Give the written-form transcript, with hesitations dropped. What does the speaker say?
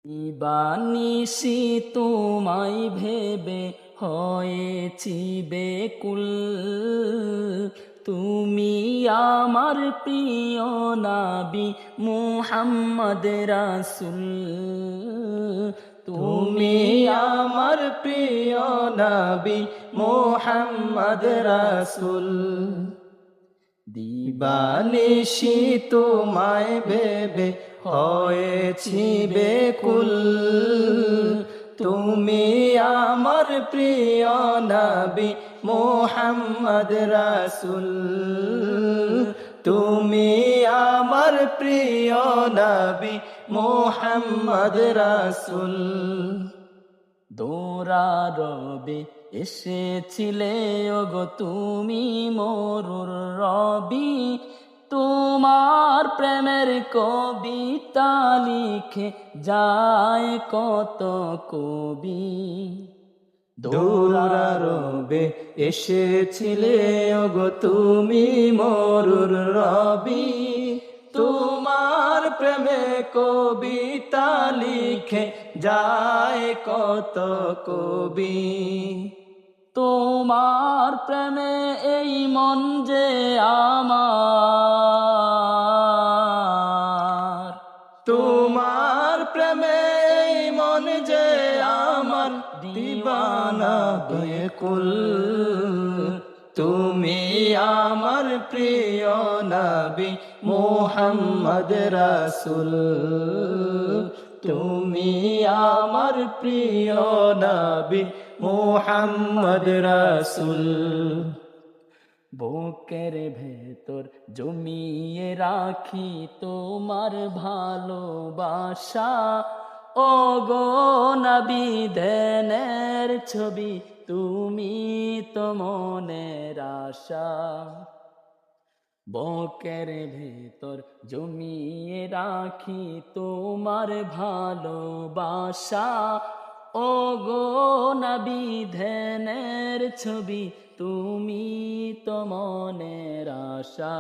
নিবানিসি তোমায় ভেবে হয়েছি বেকুল, তুমি আমার প্রিয় নবী মুহাম্মদ রাসূল। তুমি আমার প্রিয় নবী মুহাম্মদ রাসূল। দিবানিশি তোমায় ভেবে হয়েছি বেকুল, তুমি আমার প্রিয় নবী মুহাম্মদ রাসূল। তুমি আমার প্রিয় নবী মুহাম্মদ রাসূল। দৌড়ারবে এসেছিলে ওগো তুমি মরুর রবি, তোমার প্রেমের কবিতা লিখে যায় কত কবি। দৌড়ারবে এসেছিলে ওগো তুমি মরুর রবি, তোমার প্রেমে কবিতা লিখে যায় কত কবি। তোমার প্রেমে এই মন যে আমার, তোমার প্রেমে এই মন যে আমার দিবানা বেকুল। তুমি আমার প্রিয় নবী মুহাম্মদ রাসূল। তুমি আমার প্রিয় নবী মুহাম্মদ রাসূল। বুকের ভেতর জমিয়ে রাখি তোমার ভালোবাসা, ও গো নবী ধ্যানের ছবি তুমি তো মনের আশা। বুকের ভেতর জমিয়ে রাখি তোমার ভালোবাসা, ও গো নবী ধ্যানের ছবি তুমি তো মনের আশা।